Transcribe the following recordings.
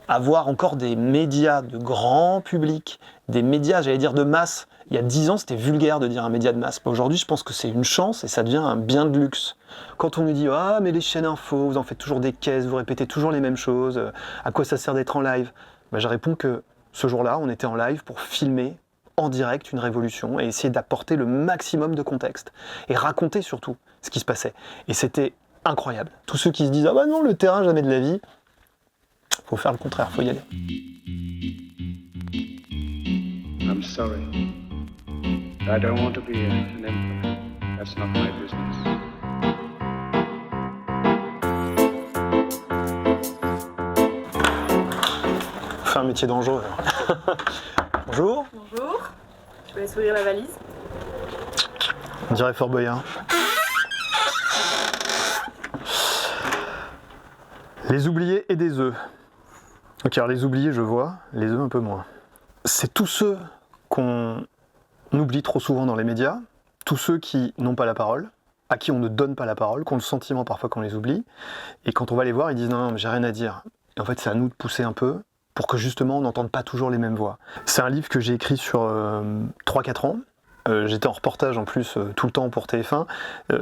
avoir encore des médias de grand public, des médias, j'allais dire de masse. Il y a 10 ans, c'était vulgaire de dire un média de masse. Aujourd'hui, je pense que c'est une chance et ça devient un bien de luxe. Quand on nous dit « Ah, mais les chaînes info, vous en faites toujours des caisses, vous répétez toujours les mêmes choses, à quoi ça sert d'être en live ?» Je réponds que ce jour-là, on était en live pour filmer en direct une révolution et essayer d'apporter le maximum de contexte. Et raconter surtout ce qui se passait. Et c'était incroyable. Tous ceux qui se disent « Ah bah non, le terrain, jamais de la vie », faut faire le contraire, faut y aller. I'm sorry. I don't want to be an emperor. That's not my business. Faut faire un métier dangereux. Bonjour. Bonjour. Je vais laisser ouvrir la valise. On dirait Fort Boyard. Les oubliés et des œufs. Ok, alors les oubliés, je vois, les œufs un peu moins. C'est tous ceux qu'on oublie trop souvent dans les médias, tous ceux qui n'ont pas la parole, à qui on ne donne pas la parole, qui ont le sentiment parfois qu'on les oublie, et quand on va les voir, ils disent non, mais j'ai rien à dire. Et en fait, c'est à nous de pousser un peu pour que justement on n'entende pas toujours les mêmes voix. C'est un livre que j'ai écrit sur 3-4 ans. J'étais en reportage en plus tout le temps pour TF1.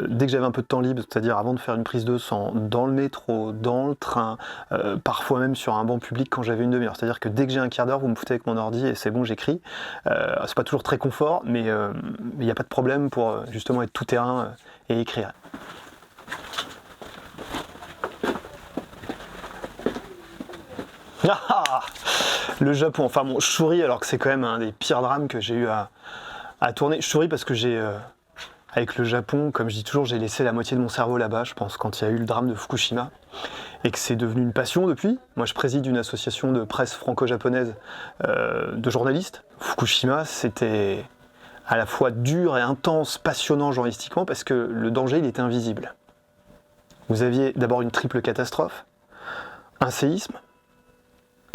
Dès que j'avais un peu de temps libre, c'est-à-dire avant de faire une prise de sang, dans le métro, dans le train, parfois même sur un banc public quand j'avais une demi-heure. C'est-à-dire que dès que j'ai un quart d'heure, vous me foutez avec mon ordi et c'est bon, j'écris. C'est pas toujours très confort, mais il n'y a pas de problème pour justement être tout terrain et écrire. Ah, le Japon, enfin bon, je souris alors que c'est quand même un des pires drames que j'ai eu à tourner. Je souris parce que avec le Japon, comme je dis toujours, j'ai laissé la moitié de mon cerveau là-bas, je pense, quand il y a eu le drame de Fukushima, et que c'est devenu une passion depuis. Moi, je préside une association de presse franco-japonaise de journalistes. Fukushima, c'était à la fois dur et intense, passionnant journalistiquement, parce que le danger, il était invisible. Vous aviez d'abord une triple catastrophe, un séisme,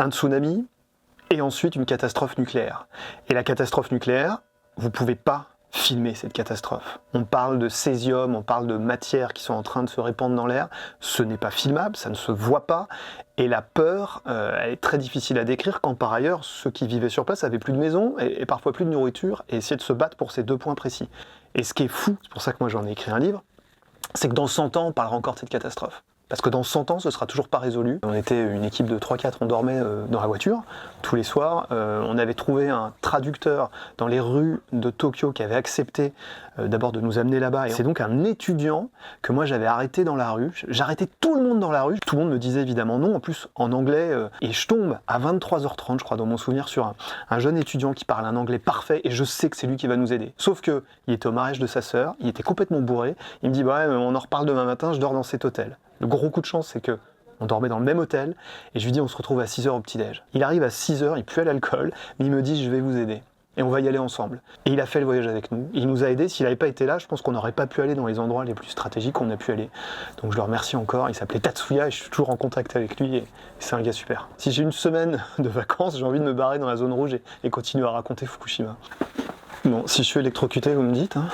un tsunami, et ensuite une catastrophe nucléaire. Et la catastrophe nucléaire, vous ne pouvez pas filmer cette catastrophe. On parle de césium, on parle de matières qui sont en train de se répandre dans l'air. Ce n'est pas filmable, ça ne se voit pas. Et la peur, elle est très difficile à décrire quand par ailleurs, ceux qui vivaient sur place avaient plus de maison et parfois plus de nourriture et essayaient de se battre pour ces deux points précis. Et ce qui est fou, c'est pour ça que moi j'en ai écrit un livre, c'est que dans 100 ans, on parlera encore de cette catastrophe. Parce que dans 100 ans, ce sera toujours pas résolu. On était une équipe de 3-4, on dormait dans la voiture tous les soirs. On avait trouvé un traducteur dans les rues de Tokyo qui avait accepté d'abord de nous amener là-bas. Et c'est donc un étudiant que moi j'avais arrêté dans la rue. J'arrêtais tout le monde dans la rue. Tout le monde me disait évidemment non, en plus en anglais. Et je tombe à 23h30, je crois, dans mon souvenir, sur un jeune étudiant qui parle un anglais parfait et je sais que c'est lui qui va nous aider. Sauf que il était au mariage de sa sœur, il était complètement bourré. Il me dit bah ouais, on en reparle demain matin, je dors dans cet hôtel. Le gros coup de chance, c'est que on dormait dans le même hôtel, et je lui dis on se retrouve à 6h au petit-déj. Il arrive à 6h, il pue à l'alcool, mais il me dit je vais vous aider, et on va y aller ensemble. Et il a fait le voyage avec nous, il nous a aidés, s'il n'avait pas été là, je pense qu'on n'aurait pas pu aller dans les endroits les plus stratégiques qu'on a pu aller. Donc je le remercie encore, il s'appelait Tatsuya, et je suis toujours en contact avec lui, et c'est un gars super. Si j'ai une semaine de vacances, j'ai envie de me barrer dans la zone rouge et continuer à raconter Fukushima. Bon, si je suis électrocuté, vous me dites, hein.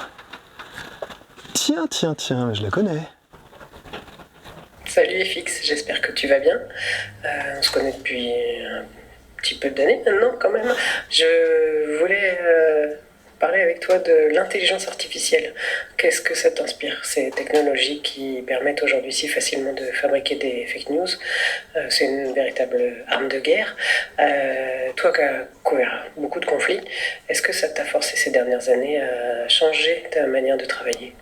Tiens, je la connais. Salut FX, j'espère que tu vas bien. On se connaît depuis un petit peu d'années maintenant quand même. Je voulais parler avec toi de l'intelligence artificielle. Qu'est-ce que ça t'inspire, ces technologies qui permettent aujourd'hui si facilement de fabriquer des fake news? C'est une véritable arme de guerre. Toi qui as couvert beaucoup de conflits, est-ce que ça t'a forcé ces dernières années à changer ta manière de travailler?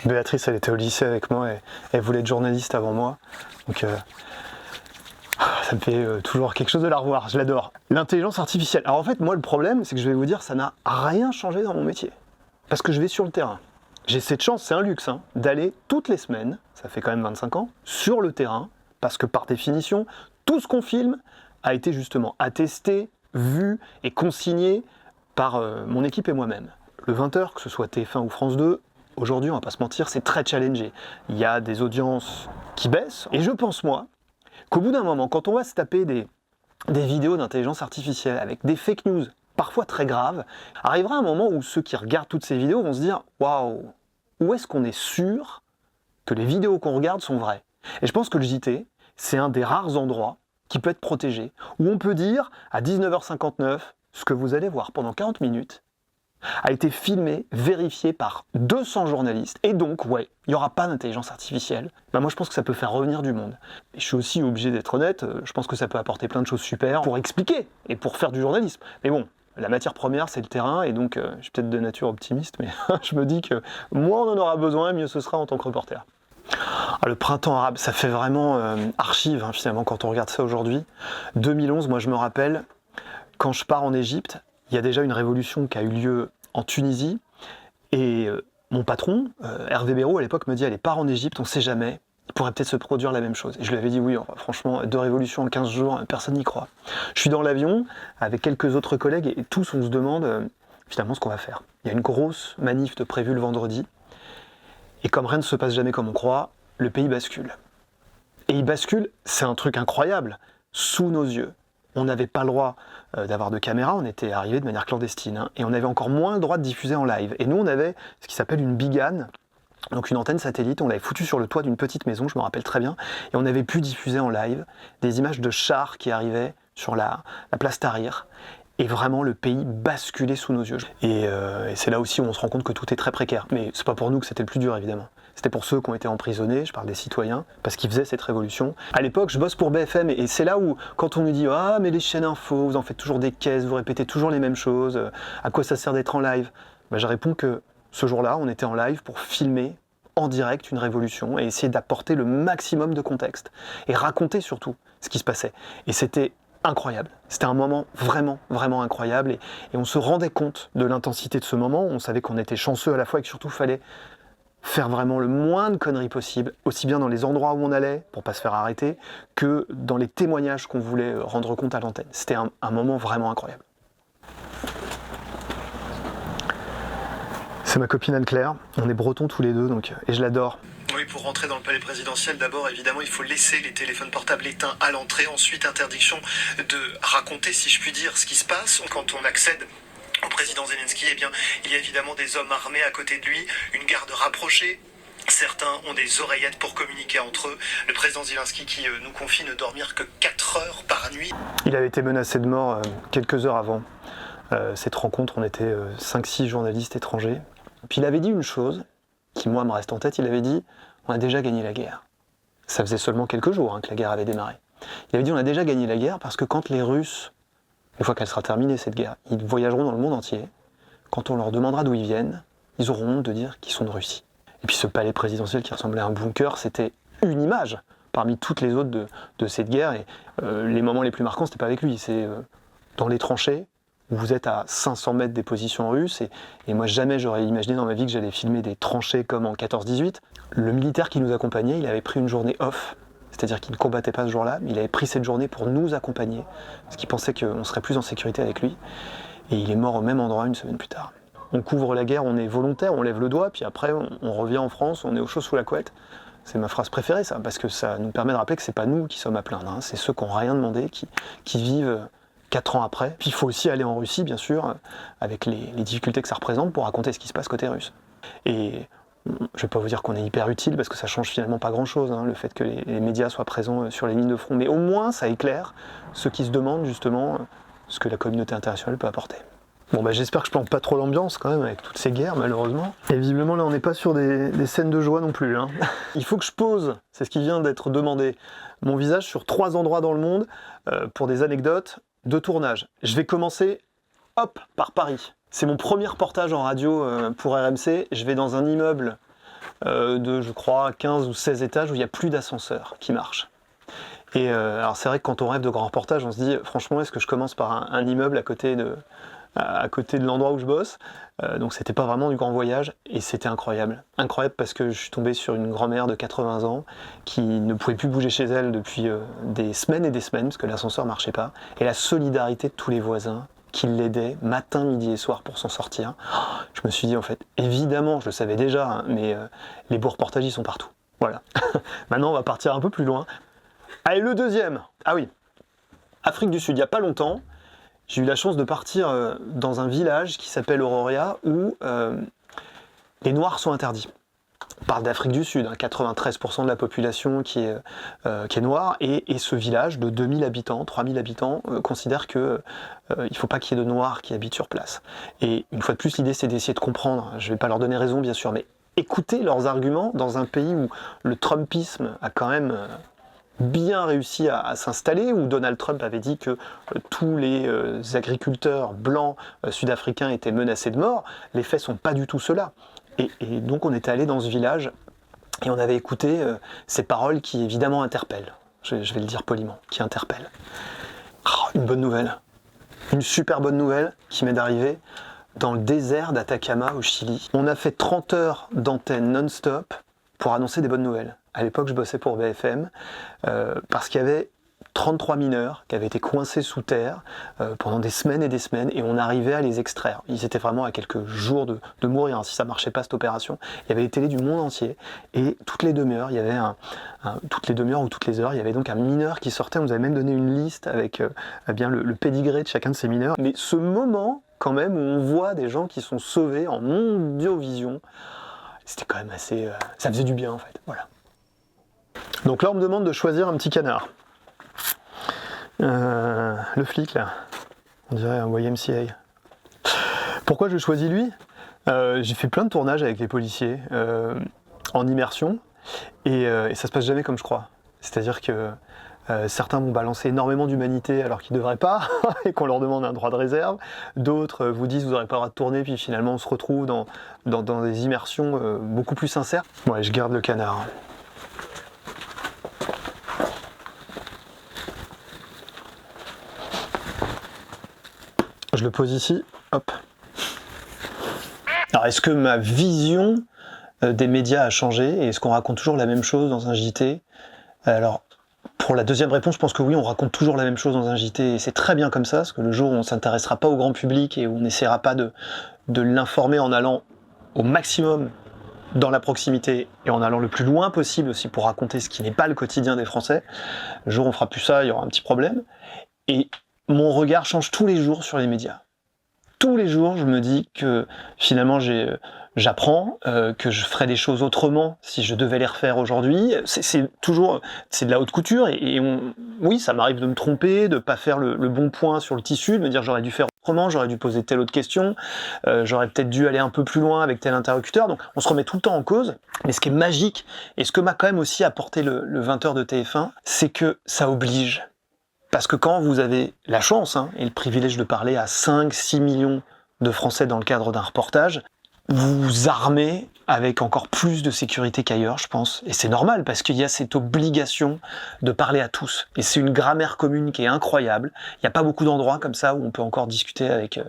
Béatrice, elle était au lycée avec moi et elle voulait être journaliste avant moi. Donc ça me fait toujours quelque chose de la revoir, je l'adore. L'intelligence artificielle. Alors en fait, moi le problème, c'est que je vais vous dire, ça n'a rien changé dans mon métier. Parce que je vais sur le terrain. J'ai cette chance, c'est un luxe, hein, d'aller toutes les semaines, ça fait quand même 25 ans, sur le terrain. Parce que par définition, tout ce qu'on filme a été justement attesté, vu et consigné par mon équipe et moi-même. Le 20h, que ce soit TF1 ou France 2, aujourd'hui, on va pas se mentir, c'est très challengé. Il y a des audiences qui baissent. Et je pense, moi, qu'au bout d'un moment, quand on va se taper des vidéos d'intelligence artificielle avec des fake news, parfois très graves, arrivera un moment où ceux qui regardent toutes ces vidéos vont se dire « Waouh, où est-ce qu'on est sûr que les vidéos qu'on regarde sont vraies ?» Et je pense que le JT, c'est un des rares endroits qui peut être protégé, où on peut dire à 19h59, ce que vous allez voir pendant 40 minutes a été filmé, vérifié par 200 journalistes, et donc, ouais, il n'y aura pas d'intelligence artificielle. Bah moi, je pense que ça peut faire revenir du monde. Et je suis aussi obligé d'être honnête, je pense que ça peut apporter plein de choses super pour expliquer et pour faire du journalisme. Mais bon, la matière première, c'est le terrain, et donc, je suis peut-être de nature optimiste, mais je me dis que moins on en aura besoin, mieux ce sera en tant que reporter. Ah, le printemps arabe, ça fait vraiment archive, finalement, quand on regarde ça aujourd'hui. 2011, moi je me rappelle, quand je pars en Égypte, il y a déjà une révolution qui a eu lieu en Tunisie, et mon patron, Hervé Béraud, à l'époque, me dit « Allez, pars en Égypte, on ne sait jamais, il pourrait peut-être se produire la même chose. » Et je lui avais dit « Oui, franchement, 2 révolutions en 15 jours, personne n'y croit. » Je suis dans l'avion avec quelques autres collègues, et tous, on se demande finalement ce qu'on va faire. Il y a une grosse manif de prévue le vendredi, et comme rien ne se passe jamais comme on croit, le pays bascule. Et il bascule, c'est un truc incroyable, sous nos yeux. On n'avait pas le droit d'avoir de caméra, on était arrivé de manière clandestine, et on avait encore moins le droit de diffuser en live. Et nous, on avait ce qui s'appelle une bigane, donc une antenne satellite, on l'avait foutue sur le toit d'une petite maison, je me rappelle très bien, et on avait pu diffuser en live des images de chars qui arrivaient sur la place Tahrir. Et vraiment, le pays basculait sous nos yeux. Et c'est là aussi où on se rend compte que tout est très précaire. Mais c'est pas pour nous que c'était le plus dur, évidemment. C'était pour ceux qui ont été emprisonnés, je parle des citoyens, parce qu'ils faisaient cette révolution. À l'époque, je bosse pour BFM, et c'est là où, quand on nous dit « Ah, mais les chaînes info, vous en faites toujours des caisses, vous répétez toujours les mêmes choses, à quoi ça sert d'être en live ?» Je réponds que ce jour-là, on était en live pour filmer en direct une révolution, et essayer d'apporter le maximum de contexte, et raconter surtout ce qui se passait. Et c'était incroyable. C'était un moment vraiment, vraiment incroyable, et on se rendait compte de l'intensité de ce moment. On savait qu'on était chanceux à la fois, et que surtout, il fallait faire vraiment le moins de conneries possible, aussi bien dans les endroits où on allait, pour pas se faire arrêter, que dans les témoignages qu'on voulait rendre compte à l'antenne. C'était un moment vraiment incroyable. C'est ma copine Anne-Claire, on est bretons tous les deux, donc, et je l'adore. Oui, pour rentrer dans le palais présidentiel, d'abord, évidemment, il faut laisser les téléphones portables éteints à l'entrée. Ensuite, interdiction de raconter, si je puis dire, ce qui se passe. Quand on accède au président Zelensky, eh bien, il y a évidemment des hommes armés à côté de lui, une garde rapprochée. Certains ont des oreillettes pour communiquer entre eux. Le président Zelensky qui nous confie ne dormir que 4 heures par nuit. Il avait été menacé de mort quelques heures avant cette rencontre. On était 5-6 journalistes étrangers. Puis il avait dit une chose qui, moi, me reste en tête. Il avait dit « On a déjà gagné la guerre ». Ça faisait seulement quelques jours que la guerre avait démarré. Il avait dit « On a déjà gagné la guerre parce que quand les Russes, une fois qu'elle sera terminée cette guerre, ils voyageront dans le monde entier, quand on leur demandera d'où ils viennent, ils auront honte de dire qu'ils sont de Russie ». Et puis ce palais présidentiel qui ressemblait à un bunker, c'était une image parmi toutes les autres de cette guerre. Et les moments les plus marquants, c'était pas avec lui, c'est dans les tranchées, où vous êtes à 500 mètres des positions russes. Et moi, jamais j'aurais imaginé dans ma vie que j'allais filmer des tranchées comme en 14-18. Le militaire qui nous accompagnait, il avait pris une journée off, c'est-à-dire qu'il ne combattait pas ce jour-là, mais il avait pris cette journée pour nous accompagner, parce qu'il pensait qu'on serait plus en sécurité avec lui. Et il est mort au même endroit une semaine plus tard. On couvre la guerre, on est volontaire, on lève le doigt, puis après on revient en France, on est au chaud sous la couette. C'est ma phrase préférée, ça, parce que ça nous permet de rappeler que c'est pas nous qui sommes à plaindre, c'est ceux qui n'ont rien demandé, qui vivent 4 ans après. Puis il faut aussi aller en Russie, bien sûr, avec les difficultés que ça représente pour raconter ce qui se passe côté russe. Et je ne vais pas vous dire qu'on est hyper utile, parce que ça change finalement pas grand-chose, le fait que les médias soient présents sur les lignes de front, mais au moins ça éclaire ceux qui se demandent justement ce que la communauté internationale peut apporter. Bon j'espère que je plante pas trop l'ambiance quand même avec toutes ces guerres malheureusement. Et visiblement là on n'est pas sur des scènes de joie non plus. Il faut que je pose, c'est ce qui vient d'être demandé, mon visage sur 3 endroits dans le monde pour des anecdotes de tournage. Je vais commencer par Paris. C'est mon premier reportage en radio pour RMC. Je vais dans un immeuble de je crois 15 ou 16 étages où il n'y a plus d'ascenseur qui marche. Et alors c'est vrai que quand on rêve de grands reportages, on se dit franchement est-ce que je commence par un immeuble à côté de l'endroit où je bosse, donc c'était pas vraiment du grand voyage, et c'était incroyable parce que je suis tombé sur une grand-mère de 80 ans qui ne pouvait plus bouger chez elle depuis des semaines et des semaines parce que l'ascenseur marchait pas, et la solidarité de tous les voisins qui l'aidaient matin, midi et soir pour s'en sortir. Je me suis dit en fait, évidemment je le savais déjà, mais les beaux reportages ils sont partout, voilà. Maintenant on va partir un peu plus loin. Allez, le deuxième, ah oui, Afrique du Sud, il n'y a pas longtemps, j'ai eu la chance de partir dans un village qui s'appelle Auroria où les Noirs sont interdits. On parle d'Afrique du Sud, 93% de la population qui est noire, et ce village de 2000 habitants, 3000 habitants, considère qu'il ne faut pas qu'il y ait de noirs qui habitent sur place. Et une fois de plus, l'idée c'est d'essayer de comprendre, je ne vais pas leur donner raison bien sûr, mais écouter leurs arguments dans un pays où le Trumpisme a quand même bien réussi à s'installer, où Donald Trump avait dit que tous les agriculteurs blancs sud-africains étaient menacés de mort. Les faits ne sont pas du tout ceux-là. Et donc on était allé dans ce village et on avait écouté ces paroles qui évidemment interpellent, je vais le dire poliment, qui interpellent. Oh, une bonne nouvelle, une super bonne nouvelle qui m'est d'arriver dans le désert d'Atacama au Chili. On a fait 30 heures d'antenne non-stop pour annoncer des bonnes nouvelles. À l'époque je bossais pour BFM parce qu'il y avait 33 mineurs qui avaient été coincés sous terre pendant des semaines, et on arrivait à les extraire. Ils étaient vraiment à quelques jours de mourir, hein, si ça ne marchait pas cette opération. Il y avait les télés du monde entier, et toutes les demi-heures, il y avait toutes les demi-heures ou toutes les heures, il y avait donc un mineur qui sortait. On nous avait même donné une liste avec bien le pédigré de chacun de ces mineurs. Mais ce moment, quand même, où on voit des gens qui sont sauvés en mondiovision, c'était quand même assez... ça faisait du bien, en fait. Voilà. Donc là, on me demande de choisir un petit canard. Le flic là, on dirait un YMCA. Pourquoi je choisis lui ? J'ai fait plein de tournages avec les policiers en immersion et ça se passe jamais comme je crois. C'est-à-dire que certains vont balancer énormément d'humanité alors qu'ils ne devraient pas et qu'on leur demande un droit de réserve. D'autres vous disent vous n'aurez pas le droit de tourner, puis finalement on se retrouve dans des immersions beaucoup plus sincères. Ouais, je garde le canard. Je le pose ici, hop. Alors, est-ce que ma vision des médias a changé et est-ce qu'on raconte toujours la même chose dans un JT ? Alors, pour la deuxième réponse, je pense que oui, on raconte toujours la même chose dans un JT et c'est très bien comme ça, parce que le jour où on ne s'intéressera pas au grand public et où on n'essaiera pas de l'informer en allant au maximum dans la proximité et en allant le plus loin possible aussi pour raconter ce qui n'est pas le quotidien des Français, le jour où on fera plus ça, il y aura un petit problème. Et mon regard change tous les jours sur les médias. Tous les jours, je me dis que finalement j'apprends, que je ferais des choses autrement si je devais les refaire aujourd'hui. C'est de la haute couture oui, ça m'arrive de me tromper, de pas faire le bon point sur le tissu, de me dire j'aurais dû faire autrement, j'aurais dû poser telle autre question, j'aurais peut-être dû aller un peu plus loin avec tel interlocuteur. Donc on se remet tout le temps en cause. Mais ce qui est magique et ce que m'a quand même aussi apporté le 20h de TF1, c'est que ça oblige. Parce que quand vous avez la chance et le privilège de parler à 5-6 millions de Français dans le cadre d'un reportage, vous vous armez avec encore plus de sécurité qu'ailleurs, je pense. Et c'est normal, parce qu'il y a cette obligation de parler à tous. Et c'est une grammaire commune qui est incroyable. Il n'y a pas beaucoup d'endroits comme ça où on peut encore discuter avec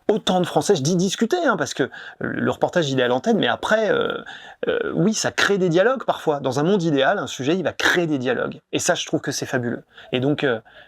autant de Français. Je dis discuter, parce que le reportage, il est à l'antenne, mais après, oui, ça crée des dialogues parfois. Dans un monde idéal, un sujet, il va créer des dialogues. Et ça, je trouve que c'est fabuleux. Et donc,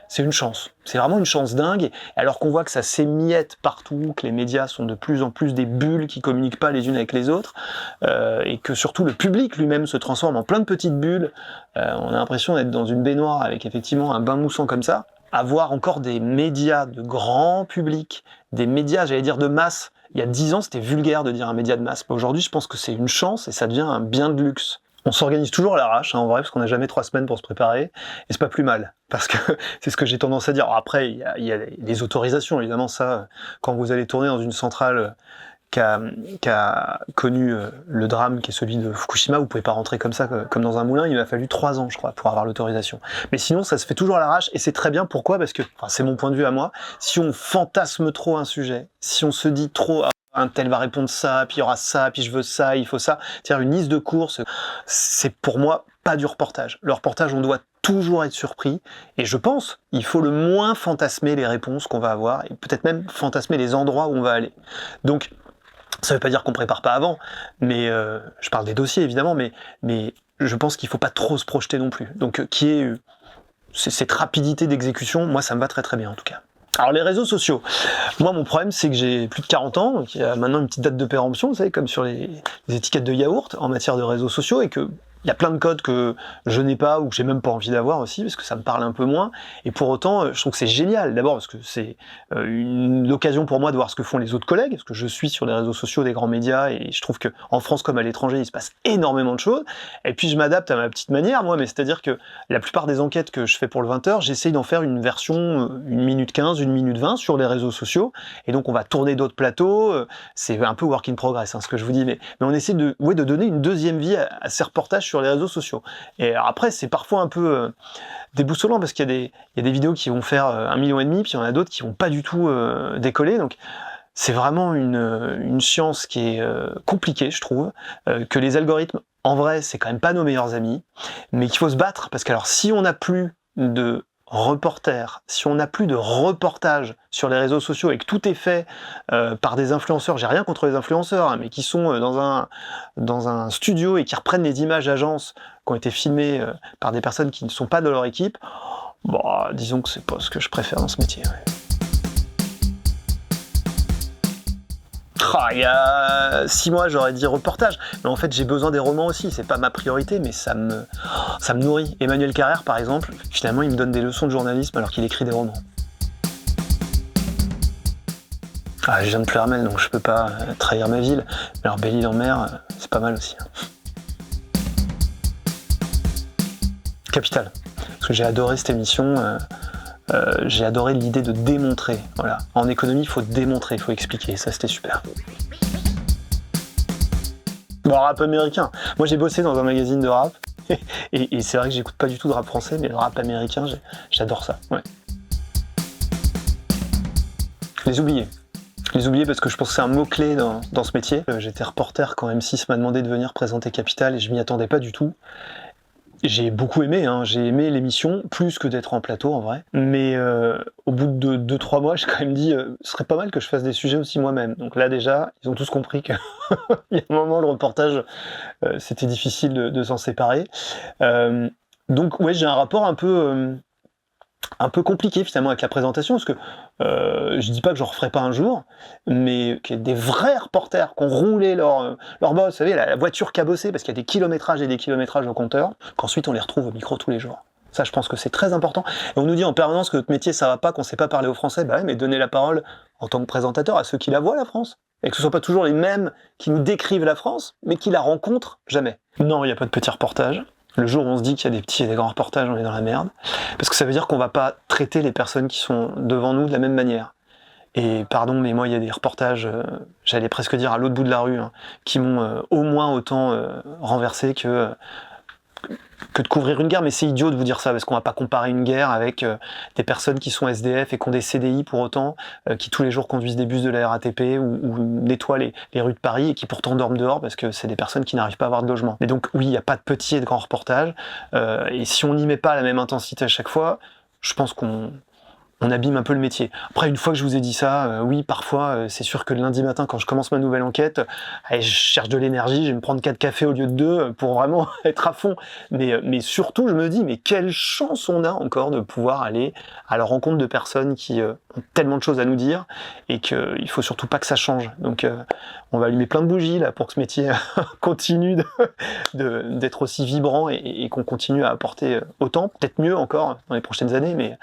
c'est une chance. C'est vraiment une chance dingue. Alors qu'on voit que ça s'émiette partout, que les médias sont de plus en plus des bulles qui communiquent pas les unes avec les autres, et que surtout le public lui-même se transforme en plein de petites bulles. On a l'impression d'être dans une baignoire avec effectivement un bain moussant comme ça. Avoir encore des médias de grand public, des médias, j'allais dire de masse. Il y a 10 ans, c'était vulgaire de dire un média de masse. Aujourd'hui, je pense que c'est une chance et ça devient un bien de luxe. On s'organise toujours à l'arrache, en vrai, parce qu'on n'a jamais 3 semaines pour se préparer, et c'est pas plus mal, parce que c'est ce que j'ai tendance à dire. Alors après, il y a les autorisations, évidemment, ça, quand vous allez tourner dans une centrale qui a connu le drame qui est celui de Fukushima, vous pouvez pas rentrer comme ça, comme dans un moulin. Il m'a fallu 3 ans, je crois, pour avoir l'autorisation. Mais sinon, ça se fait toujours à l'arrache, et c'est très bien. Pourquoi ? Parce que, c'est mon point de vue à moi, si on fantasme trop un sujet, si on se dit trop, un tel va répondre ça, puis il y aura ça, puis je veux ça, il faut ça, c'est-à-dire une liste de courses, c'est pour moi pas du reportage. Le reportage, on doit toujours être surpris, et je pense, il faut le moins fantasmer les réponses qu'on va avoir, et peut-être même fantasmer les endroits où on va aller. Donc, ça veut pas dire qu'on prépare pas avant, mais je parle des dossiers évidemment, mais je pense qu'il faut pas trop se projeter non plus. Donc qui est cette rapidité d'exécution, moi ça me va très très bien en tout cas. Alors les réseaux sociaux, moi mon problème c'est que j'ai plus de 40 ans, donc il y a maintenant une petite date de péremption, vous savez, comme sur les étiquettes de yaourt en matière de réseaux sociaux, et que Il y a plein de codes que je n'ai pas ou que j'ai même pas envie d'avoir aussi, parce que ça me parle un peu moins. Et pour autant, je trouve que c'est génial. D'abord parce que c'est l'occasion pour moi de voir ce que font les autres collègues, parce que je suis sur les réseaux sociaux des grands médias, et je trouve qu'en France comme à l'étranger, il se passe énormément de choses. Et puis je m'adapte à ma petite manière, moi, mais c'est-à-dire que la plupart des enquêtes que je fais pour le 20h, j'essaye d'en faire une version 1 minute 15, 1 minute 20 sur les réseaux sociaux. Et donc on va tourner d'autres plateaux. C'est un peu work in progress, hein, ce que je vous dis, mais on essaie de donner une deuxième vie à ces reportages sur les réseaux sociaux. Et après, c'est parfois un peu déboussolant, parce qu'il y a des vidéos qui vont faire 1,5 million, puis il y en a d'autres qui vont pas du tout décoller. Donc c'est vraiment une science qui est compliquée, je trouve, que les algorithmes, en vrai, c'est quand même pas nos meilleurs amis, mais qu'il faut se battre, parce que alors si on n'a plus de reporters, si on n'a plus de reportages sur les réseaux sociaux et que tout est fait par des influenceurs, j'ai rien contre les influenceurs, hein, mais qui sont dans un studio et qui reprennent les images d'agences qui ont été filmées par des personnes qui ne sont pas de leur équipe, bon, disons que c'est pas ce que je préfère dans ce métier. Ouais. Il y a 6 mois, j'aurais dit reportage, mais en fait j'ai besoin des romans aussi, c'est pas ma priorité, mais ça me nourrit. Emmanuel Carrère, par exemple, finalement il me donne des leçons de journalisme alors qu'il écrit des romans. Je viens de Plouermel, donc je peux pas trahir ma ville, mais alors Belle-Île-en-Mer, c'est pas mal aussi. Capital, parce que j'ai adoré cette émission. J'ai adoré l'idée de démontrer. Voilà. En économie, il faut démontrer, il faut expliquer. Ça, c'était super. Bon, rap américain. Moi, j'ai bossé dans un magazine de rap. Et c'est vrai que j'écoute pas du tout de rap français, mais le rap américain, j'adore ça. Ouais. Les oubliés. Les oubliés parce que je pense que c'est un mot-clé dans ce métier. J'étais reporter quand M6 m'a demandé de venir présenter Capital et je m'y attendais pas du tout. J'ai beaucoup aimé, hein. J'ai aimé l'émission, plus que d'être en plateau en vrai. Mais au bout de 2-3 mois, j'ai quand même dit ce serait pas mal que je fasse des sujets aussi moi-même. Donc là déjà, ils ont tous compris qu'il y a un moment, le reportage, c'était difficile de s'en séparer. Donc ouais, j'ai un rapport un peu compliqué finalement avec la présentation, parce que je dis pas que j'en referai pas un jour, mais qu'il y ait des vrais reporters qui ont roulé leur boss, vous savez, la voiture cabossée, parce qu'il y a des kilométrages et des kilométrages au compteur, qu'ensuite on les retrouve au micro tous les jours. Ça, je pense que c'est très important. Et on nous dit en permanence que notre métier, ça va pas, qu'on sait pas parler aux Français. Bah ouais, mais donnez la parole en tant que présentateur à ceux qui la voient, la France. Et que ce soit pas toujours les mêmes qui nous décrivent la France, mais qui la rencontrent jamais. Non, il n'y a pas de petits reportages. Le jour où on se dit qu'il y a des petits et des grands reportages, on est dans la merde. Parce que ça veut dire qu'on va pas traiter les personnes qui sont devant nous de la même manière. Et pardon, mais moi, il y a des reportages, j'allais presque dire à l'autre bout de la rue, hein, qui m'ont au moins autant renversé que de couvrir une guerre. Mais c'est idiot de vous dire ça, parce qu'on va pas comparer une guerre avec des personnes qui sont SDF et qui ont des CDI pour autant, qui tous les jours conduisent des bus de la RATP ou nettoient les rues de Paris et qui pourtant dorment dehors parce que c'est des personnes qui n'arrivent pas à avoir de logement. Et donc oui, il n'y a pas de petits et de grands reportages, et si on n'y met pas la même intensité à chaque fois, je pense qu'on abîme un peu le métier. Après, une fois que je vous ai dit ça, oui, parfois, c'est sûr que le lundi matin, quand je commence ma nouvelle enquête, je cherche de l'énergie, je vais me prendre 4 cafés au lieu de 2 pour vraiment être à fond. Mais surtout, je me dis, mais quelle chance on a encore de pouvoir aller à la rencontre de personnes qui ont tellement de choses à nous dire et qu'il faut surtout pas que ça change. Donc, on va allumer plein de bougies là pour que ce métier continue d'être aussi vibrant et qu'on continue à apporter autant, peut-être mieux encore dans les prochaines années,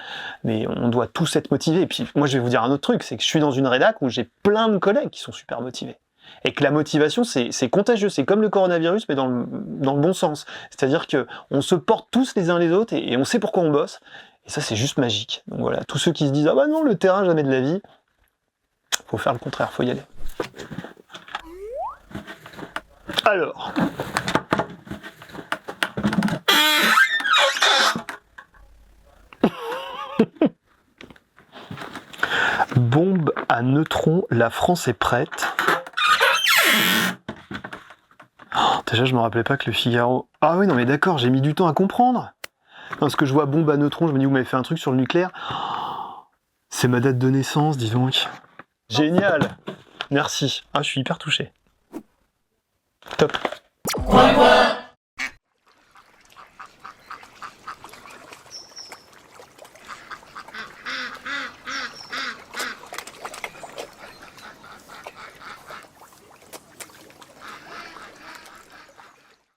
mais on doit tous être motivés. Et puis moi je vais vous dire un autre truc, c'est que je suis dans une rédac où j'ai plein de collègues qui sont super motivés. Et que la motivation c'est contagieux, c'est comme le coronavirus mais dans le bon sens. C'est-à-dire qu'on se porte tous les uns les autres et on sait pourquoi on bosse. Et ça c'est juste magique. Donc voilà, tous ceux qui se disent ah bah non le terrain jamais de la vie, faut faire le contraire, faut y aller. Alors, bombe à neutrons, la France est prête. Déjà, je me rappelais pas que le Figaro... Ah oui, non mais d'accord, j'ai mis du temps à comprendre. Parce que je vois bombe à neutrons, je me dis, vous m'avez fait un truc sur le nucléaire. C'est ma date de naissance, dis donc. Génial. Merci. Ah, je suis hyper touché. Top.